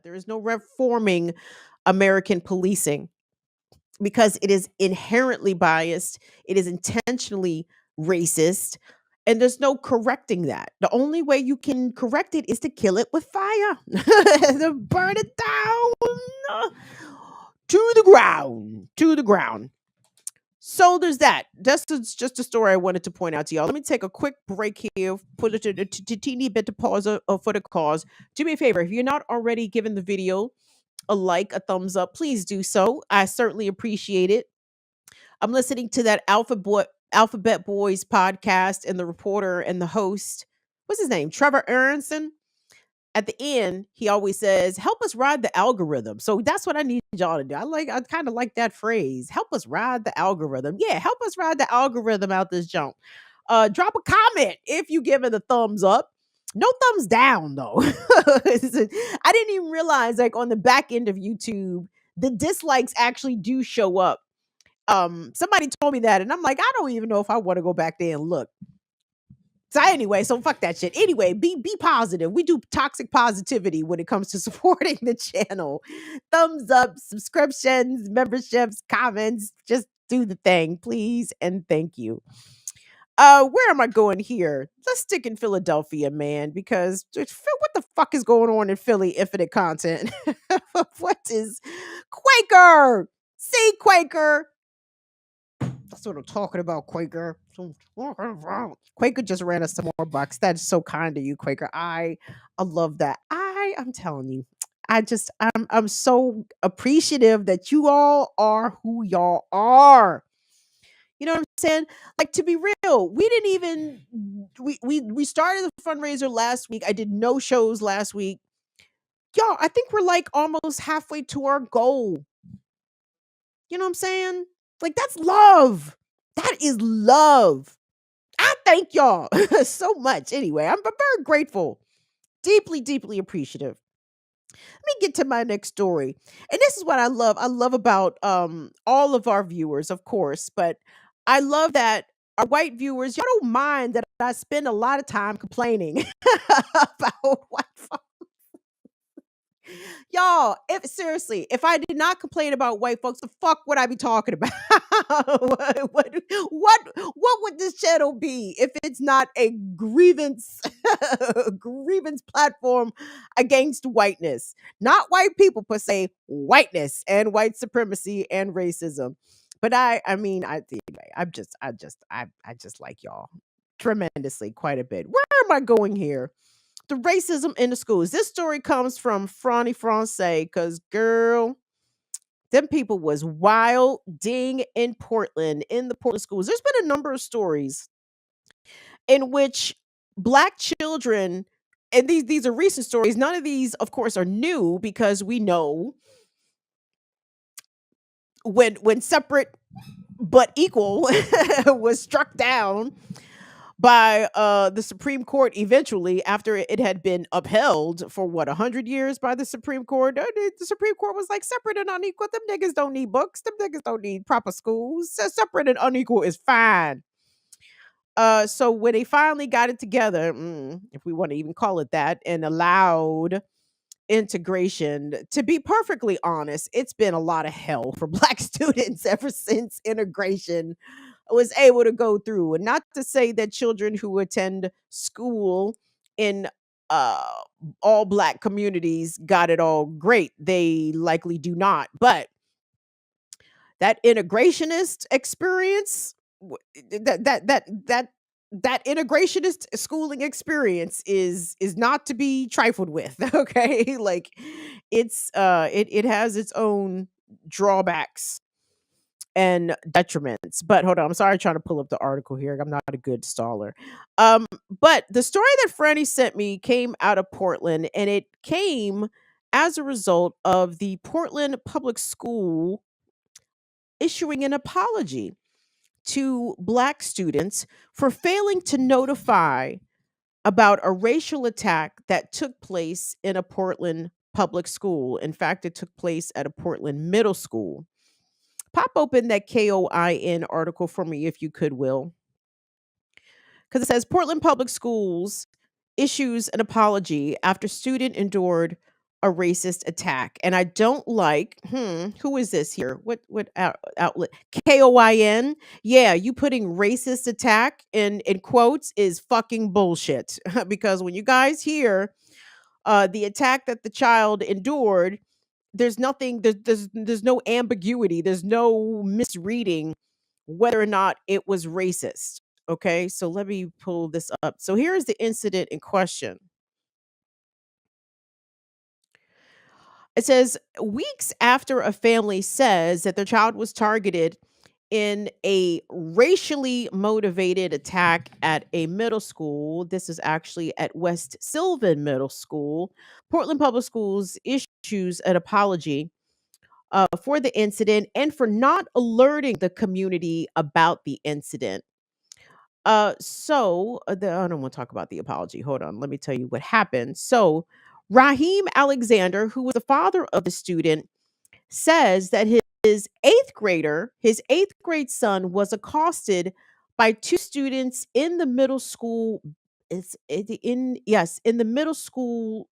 There is no reforming American policing because it is inherently biased, it is intentionally racist, and there's no correcting that. The only way you can correct it is to kill it with fire, to burn it down to the ground, to the ground. So there's that. Just a story I wanted to point out to y'all. Let me take a quick break here, put it to teeny bit to pause for the cause. Do me a favor, if you're not already giving the video a like, a thumbs up, please do so. I certainly appreciate it. I'm listening to that Alphabet Boys podcast, and the reporter and the host, what's his name? Trevor Aronson. At the end, he always says, "Help us ride the algorithm." So that's what I need y'all to do. I kind of like that phrase. Help us ride the algorithm. Yeah, help us ride the algorithm out this jump. Drop a comment if you give it a thumbs up. No thumbs down though. I didn't even realize, like, on the back end of YouTube, the dislikes actually do show up. Somebody told me that, and I'm like, I don't even know if I want to go back there and look. So anyway, so fuck that shit. Anyway, be positive. We do toxic positivity when it comes to supporting the channel. Thumbs up, subscriptions, memberships, comments. Just do the thing, please, and thank you. Where am I going here? Let's stick in Philadelphia, man, because what the fuck is going on in Philly? Infinite content. What is Quaker? See, Quaker. That's what I'm talking about, Quaker. Quaker just ran us some more bucks. That's so kind of you, Quaker. I love that. I'm telling you, I'm so appreciative that you all are who y'all are. You know what I'm saying? Like, to be real, we didn't even we started the fundraiser last week. I did no shows last week. Y'all, I think we're like almost halfway to our goal. You know what I'm saying? Like, that's love. That is love. I thank y'all so much. Anyway, I'm very grateful. Deeply, deeply appreciative. Let me get to my next story. And this is what I love. I love about all of our viewers, of course, but I love that our white viewers, y'all don't mind that I spend a lot of time complaining about white folks. Y'all, if seriously, if I did not complain about white folks, the fuck would I be talking about? What would this channel be if it's not a grievance grievance platform against whiteness? Not white people per se, whiteness and white supremacy and racism. But anyway, I just like y'all tremendously, quite a bit. Where am I going here? The racism in the schools. This story comes from Franny Francais, because girl, them people was wild ding in Portland, in the Portland schools. There's been a number of stories in which black children, and these are recent stories. None of these, of course, are new, because we know when separate but equal was struck down by the Supreme Court eventually, after it had been upheld for 100 years by the Supreme Court. The Supreme Court was like, separate and unequal. Them niggas don't need books. Them niggas don't need proper schools. Separate and unequal is fine. So when they finally got it together, if we want to even call it that, and allowed integration, to be perfectly honest, it's been a lot of hell for black students ever since integration was able to go through. And not to say that children who attend school in uh all black communities got it all great. They likely do not. But that integrationist experience, that integrationist schooling experience is not to be trifled with. Okay, like, it has its own drawbacks and detriments. But hold on, I'm sorry, trying to pull up the article here. I'm not a good staller. But the story that Franny sent me came out of Portland, and it came as a result of the Portland Public School issuing an apology to black students for failing to notify about a racial attack that took place in a Portland public school. In fact, it took place at a Portland middle school. Pop open that KOIN article for me, if you could, Will. Because it says Portland Public Schools issues an apology after student endured a racist attack. And I don't like, who is this here? What outlet? KOIN. Yeah, you putting racist attack in quotes is fucking bullshit. Because when you guys hear the attack that the child endured, there's nothing, there's no ambiguity, there's no misreading whether or not it was racist. Okay, so let me pull this up. So here's the incident in question. It says weeks after a family says that their child was targeted in a racially motivated attack at a middle school. This is actually at West Sylvan Middle School. Portland Public Schools issues an apology for the incident and for not alerting the community about the incident. I don't want to talk about the apology. Hold on, let me tell you what happened. So, Raheem Alexander, who was the father of the student, says that his eighth grade son was accosted by two students in the middle school. It's in yes in the middle school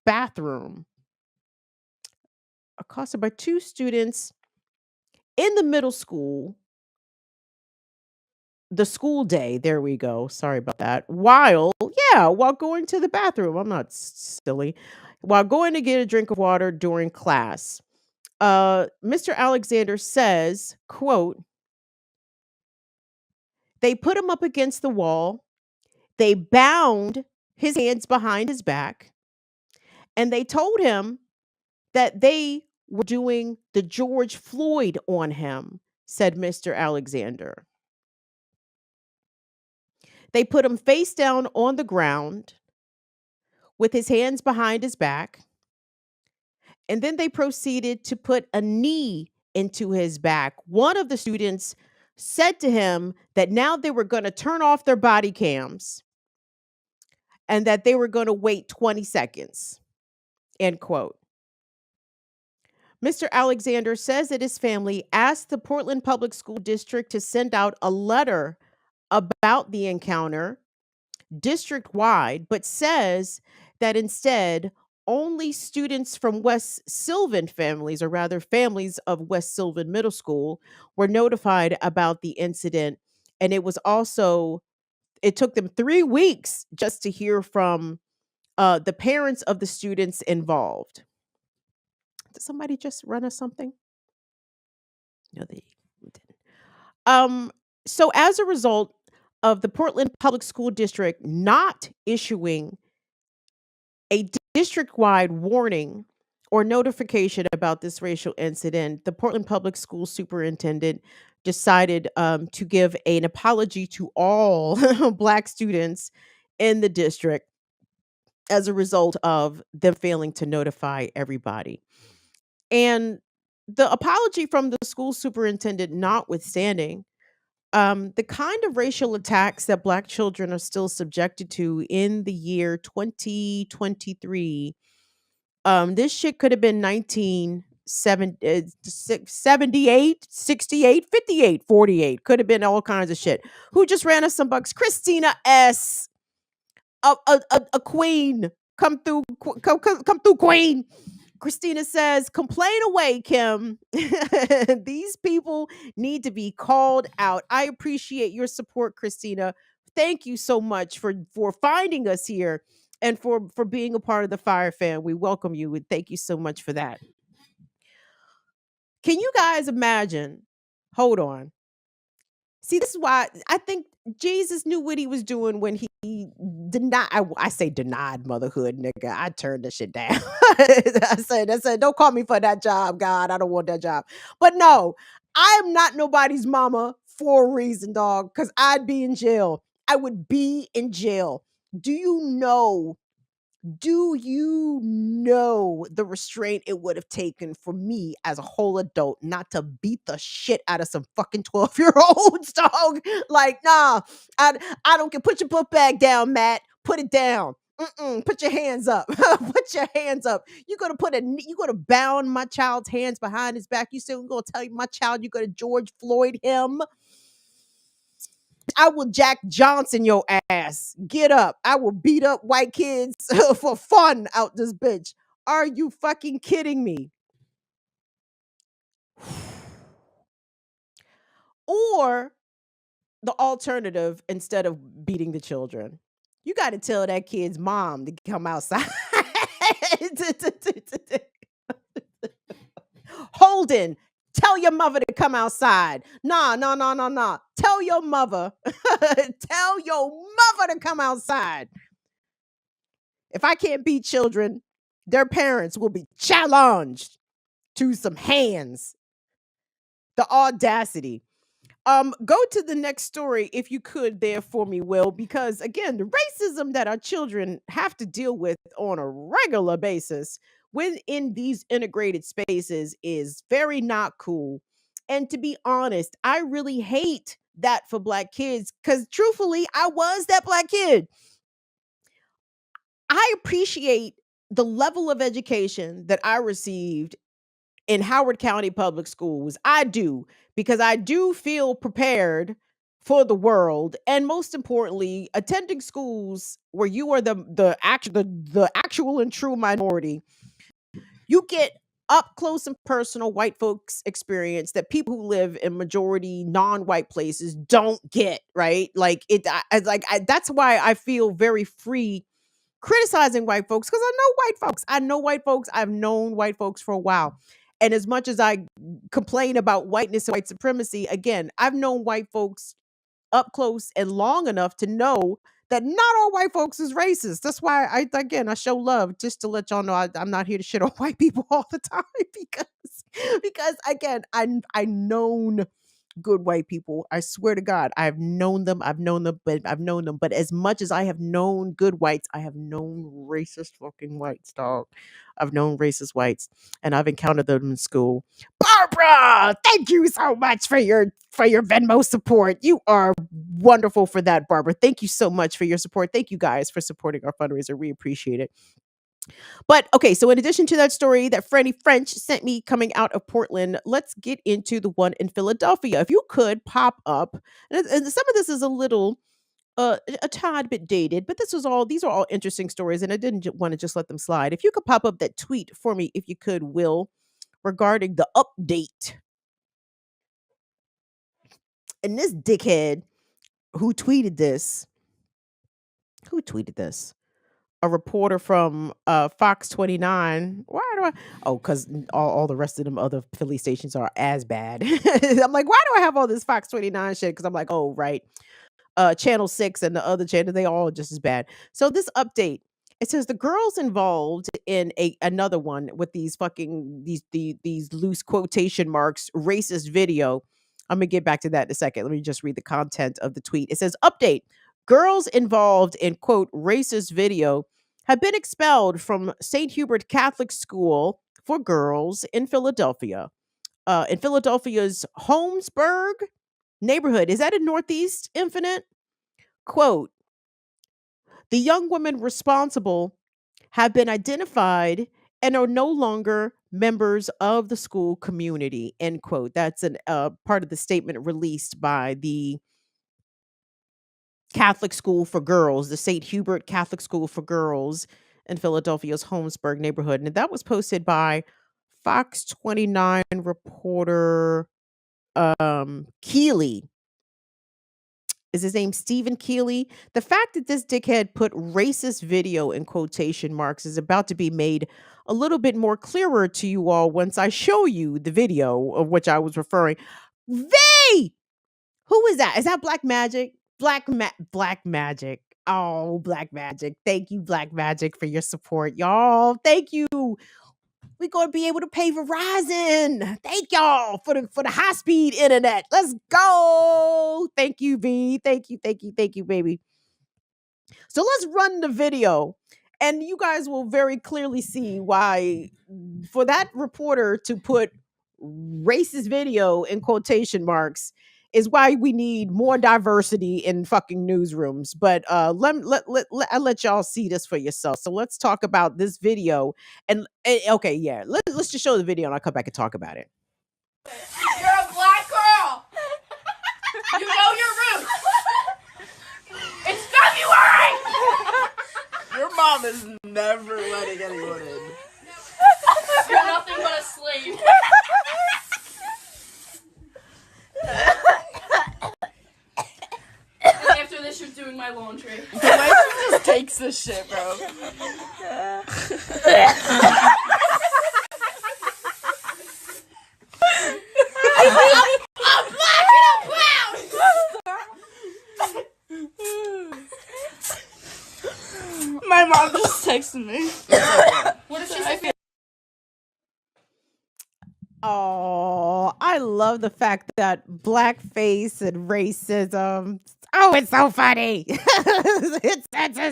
bathroom. Accosted by two students in the middle school, the school day, there we go, sorry about that, while going to the bathroom, I'm not silly, while going to get a drink of water during class. Mr. Alexander says, quote, "They put him up against the wall, they bound his hands behind his back, and they told him that they were doing the George Floyd on him," said Mr. Alexander. "They put him face down on the ground with his hands behind his back, and then they proceeded to put a knee into his back." One of the students said to him that now they were going to turn off their body cams and that they were going to wait 20 seconds. End quote. Mr. Alexander says that his family asked the Portland Public School District to send out a letter about the encounter district wide, but says that instead only students from West Sylvan families, or rather families of West Sylvan Middle School, were notified about the incident. And it took them 3 weeks just to hear from the parents of the students involved. Did somebody just run us something? No, they didn't. Um, so as a result of the Portland Public School District not issuing a district-wide warning or notification about this racial incident, the Portland Public School superintendent decided to give an apology to all Black students in the district as a result of them failing to notify everybody. And the apology from the school superintendent notwithstanding, the kind of racial attacks that Black children are still subjected to in the year 2023, this shit could have been 78, 68, 58, 48. Could have been all kinds of shit. Who just ran us some bucks? Christina S. A queen. Come through, come through, queen. Christina says, "Complain away, Kim. These people need to be called out." I appreciate your support, Christina. Thank you so much for finding us here and for being a part of the Fire Fan. We welcome you and thank you so much for that. Can you guys imagine? Hold on. See, this is why I think Jesus knew what he was doing when he denied. I say denied motherhood, nigga. I turned that shit down. I said, don't call me for that job, God. I don't want that job. But no, I am not nobody's mama for a reason, dog. Because I'd be in jail. I would be in jail. Do you know the restraint it would have taken for me as a whole adult not to beat the shit out of some fucking 12-year-olds, dog? Like, nah, I don't care. Put your book bag down, Matt. Put it down. Put your hands up. Put your hands up. You're gonna bound my child's hands behind his back. You still gonna tell my child you're gonna George Floyd him? I will Jack Johnson your ass. Get up. I will beat up white kids for fun out this bitch. Are you fucking kidding me? Or the alternative, instead of beating the children, you got to tell that kid's mom to come outside. Holden, tell your mother to come outside. Nah, nah, nah, nah, nah. Tell your mother. Tell your mother to come outside. If I can't beat children, their parents will be challenged to some hands. The audacity. Go to the next story if you could there for me, Will, because again, the racism that our children have to deal with on a regular basis when in these integrated spaces is very not cool. And to be honest, I really hate that for black kids because truthfully, I was that black kid. I appreciate the level of education that I received in Howard County Public Schools. I do, because I do feel prepared for the world, and most importantly, attending schools where you are the actual and true minority, you get up close and personal white folks experience that people who live in majority non-white places don't get, right? Like that's why I feel very free criticizing white folks, because I know white folks. I know white folks. I've known white folks for a while. And as much as I complain about whiteness and white supremacy, again, I've known white folks up close and long enough to know that not all white folks is racist. That's why I show love, just to let y'all know I'm not here to shit on white people all the time, because again, I known good white people. I swear to God, I've known them. I've known them. But as much as I have known good whites, I have known racist fucking whites, dog. I've known racist whites, and I've encountered them in school. Barbara, thank you so much for your Venmo support. You are wonderful for that, Barbara. Thank you so much for your support. Thank you guys for supporting our fundraiser. We appreciate it. But okay, so in addition to that story that Franny French sent me coming out of Portland, let's get into the one in Philadelphia. If you could pop up, and some of this is a little a tad bit dated, but these are all interesting stories, and I didn't want to just let them slide. If you could pop up that tweet for me, if you could, Will, regarding the update. And this dickhead who tweeted this, a reporter from Fox 29. Why do I? Oh, because all the rest of them other Philly stations are as bad. I'm like, why do I have all this Fox 29 shit? Because I'm like, oh, right. Channel 6 and the other channel, they all just as bad. So this update, it says the girls involved in another one with these fucking these loose quotation marks racist video. I'm gonna get back to that in a second. Let me just read the content of the tweet. It says, update: girls involved in quote racist video have been expelled from St. Hubert Catholic School for girls in Philadelphia. In Philadelphia's Holmesburg neighborhood. Is that in Northeast Infinite? Quote: the young women responsible have been identified and are no longer members of the school community, end quote. That's an part of the statement released by the Catholic School for Girls, the St. Hubert Catholic School for Girls in Philadelphia's Holmesburg neighborhood. And that was posted by Fox 29 reporter Keeley. Is his name Stephen Keeley? The fact that this dickhead put racist video in quotation marks is about to be made a little bit more clearer to you all once I show you the video of which I was referring. V! Who is that? Is that Black Magic? Black Magic. Oh, Black Magic. Thank you, Black Magic, for your support, y'all. Thank you. We're gonna be able to pay Verizon. Thank y'all for the high speed internet. Let's go. Thank you, V. Thank you, baby. So let's run the video, and you guys will very clearly see why, for that reporter to put racist video in quotation marks, is why we need more diversity in fucking newsrooms. But I'll let y'all see this for yourself. So let's talk about this video. And okay, yeah, let's just show the video and I'll come back and talk about it. You're a black girl. You know your roots. It's February. Your mom is never letting anyone in. You're nothing but a slave. And after this, you're doing my laundry. The way she just takes this shit, bro. I'm black and I'm proud! My mom just texted me. What if she said? Oh, I love the fact that blackface and racism. Oh, it's so funny. It's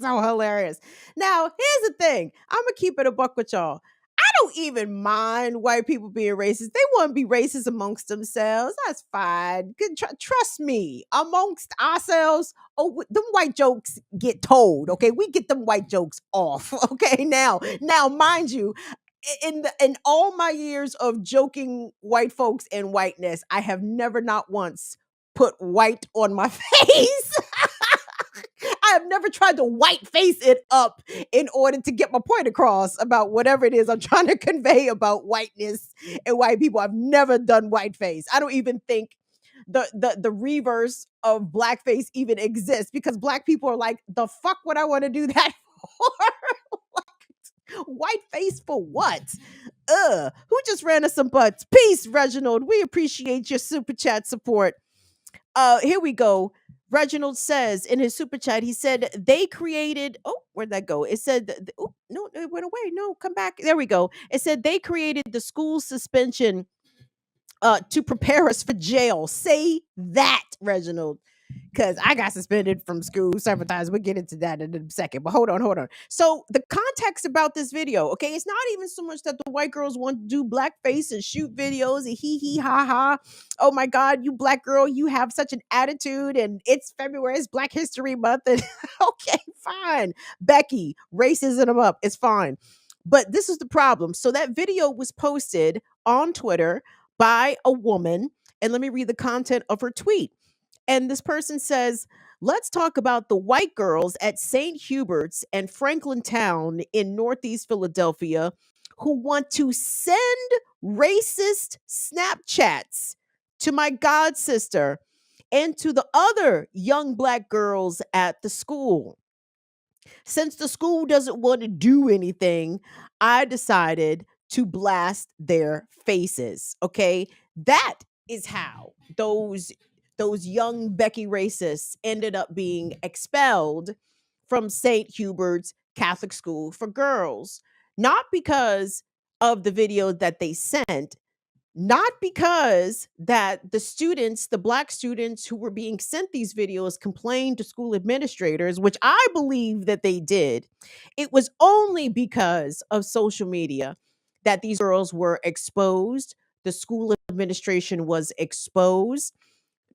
so hilarious. Now, here's the thing. I'm gonna keep it a buck with y'all. I don't even mind white people being racist. They want to be racist amongst themselves. That's fine. Trust me. Amongst ourselves, them white jokes get told. Okay, we get them white jokes off. Okay, now, mind you, in all my years of joking white folks and whiteness, I have never not once put white on my face. I have never tried to white face it up in order to get my point across about whatever it is I'm trying to convey about whiteness and white people. I've never done whiteface. I don't even think the reverse of blackface even exists, because black people are like, the fuck would I want to do that for? White face for what? Who just ran us some butts? Peace, Reginald. We appreciate your super chat support. Here we go. Reginald says in his super chat, he said they created. Oh, where'd that go? It said, oh, no, it went away. No, come back. There we go. It said they created the school suspension to prepare us for jail. Say that, Reginald. Because I got suspended from school several times. We'll get into that in a second. But hold on. So the context about this video, okay, it's not even so much that the white girls want to do blackface and shoot videos and hee ha ha. Oh my God, you black girl, you have such an attitude, and it's February, it's Black History Month. And okay, fine. Becky, racism them up. It's fine. But this is the problem. So that video was posted on Twitter by a woman. And let me read the content of her tweet. And this person says, let's talk about the white girls at St. Hubert's and Franklin Town in Northeast Philadelphia who want to send racist Snapchats to my god sister and to the other young black girls at the school. Since the school doesn't want to do anything, I decided to blast their faces. Okay, that is how those young Becky racists ended up being expelled from St. Hubert's Catholic School for Girls. Not because of the video that they sent, not because that the black students who were being sent these videos complained to school administrators, which I believe that they did. It was only because of social media that these girls were exposed. The school administration was exposed,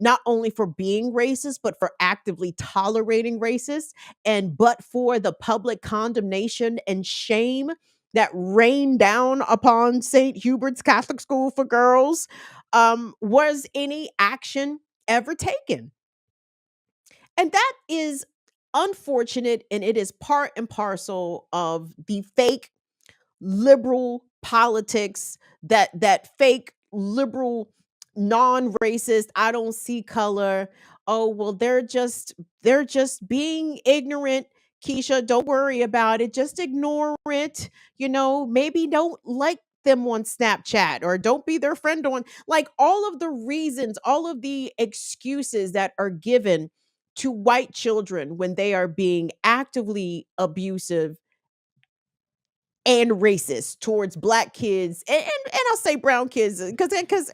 not only for being racist, but for actively tolerating racists. And but for the public condemnation and shame that rained down upon St. Hubert's Catholic School for Girls, was any action ever taken? And that is unfortunate, and it is part and parcel of the fake liberal politics, that fake liberal non-racist, I don't see color. Oh, well, they're just being ignorant. Keisha, don't worry about it. Just ignore it. Maybe don't like them on Snapchat, or don't be their friend on, like, all of the reasons, all of the excuses that are given to white children when they are being actively abusive and racist towards black kids, and I'll say brown kids, because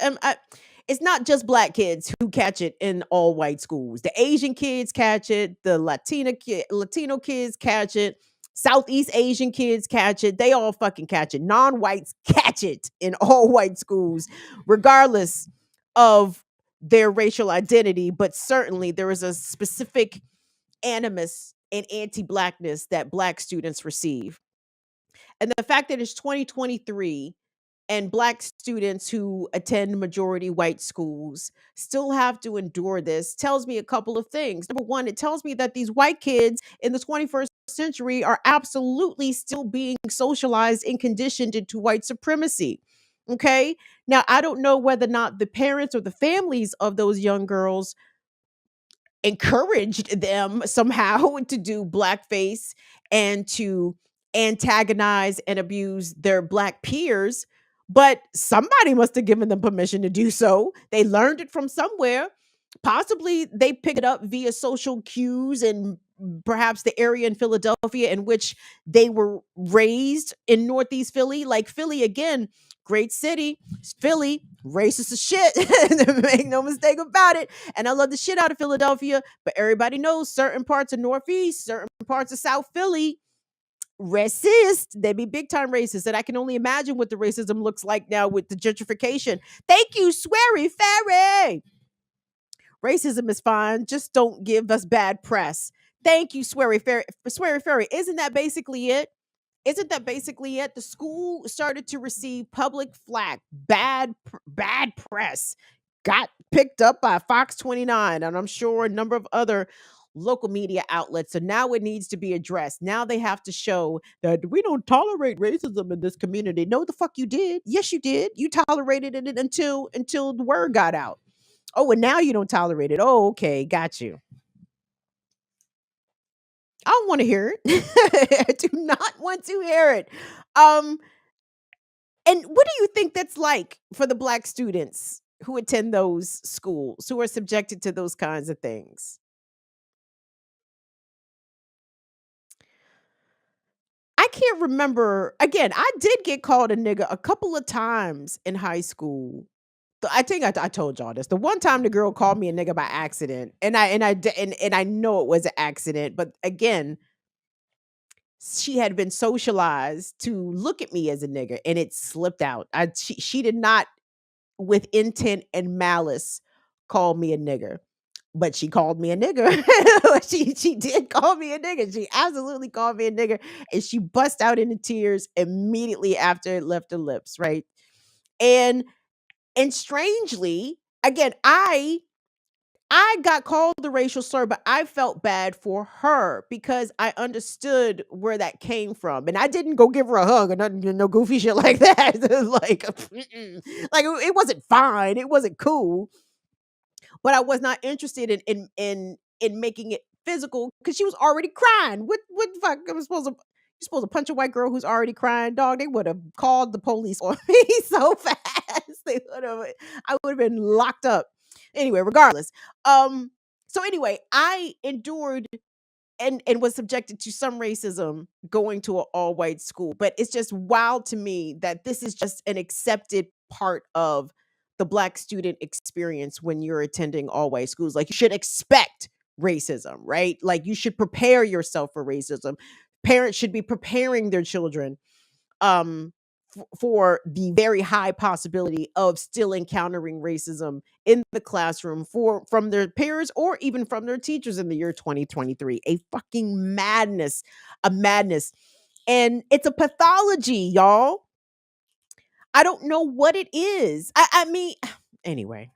it's not just black kids who catch it in all white schools. The Asian kids catch it, the Latino kids catch it, Southeast Asian kids catch it. They all fucking catch it. Non-whites catch it in all white schools, regardless of their racial identity. But certainly there is a specific animus and anti-blackness that black students receive. And the fact that it's 2023 and black students who attend majority white schools still have to endure this tells me a couple of things. Number one, it tells me that these white kids in the 21st century are absolutely still being socialized and conditioned into white supremacy. Okay. Now, I don't know whether or not the parents or the families of those young girls encouraged them somehow to do blackface and to antagonize and abuse their black peers, but somebody must have given them permission to do so. They learned it from somewhere. Possibly they picked it up via social cues and perhaps the area in Philadelphia in which they were raised in Northeast Philly. Like Philly, again, great city. Philly, racist as shit. Make no mistake about it. And I love the shit out of Philadelphia, but everybody knows certain parts of Northeast, certain parts of South Philly, racist. They be big time racist. And I can only imagine what the racism looks like now with the gentrification. Thank you, Sweary Ferry. Racism is fine. Just don't give us bad press. Thank you, Sweary Ferry. Sweary Ferry. Isn't that basically it? Isn't that basically it? The school started to receive public flack, bad press, got picked up by Fox 29, and I'm sure a number of other local media outlets. So now it needs to be addressed. Now they have to show that we don't tolerate racism in this community. No, the fuck you did. Yes, you did. You tolerated it until the word got out. Oh, and now you don't tolerate it. Oh, okay, got you. I don't want to hear it. I do not want to hear it. Um, and what do you think that's like for the black students who attend those schools, who are subjected to those kinds of things? I can't remember. Again, I did get called a nigga a couple of times in high school. I think I told y'all this. The one time the girl called me a nigga by accident, and I know it was an accident, but again, she had been socialized to look at me as a nigga, and it slipped out. She did not, with intent and malice, call me a nigger, but she called me a nigger. She did call me a nigger. She absolutely called me a nigger, and she bust out into tears immediately after it left her lips. Right, and strangely, again, I got called the racial slur, but I felt bad for her because I understood where that came from. And I didn't go give her a hug or nothing, no goofy shit like that. Like, like it wasn't fine. It wasn't cool. But I was not interested in making it physical because she was already crying. What the fuck? You're supposed to punch a white girl who's already crying, dog. They would have called the police on me so fast. I would have been locked up. Anyway, regardless. So anyway, I endured and was subjected to some racism going to an all-white school. But it's just wild to me that this is just an accepted part of the black student experience when you're attending all-white schools. Like you should expect racism, right? Like you should prepare yourself for racism. Parents should be preparing their children um for the very high possibility of still encountering racism in the classroom from their peers or even from their teachers in the year 2023. A fucking madness, a madness. And it's a pathology, y'all. I don't know what it is. I mean, anyway,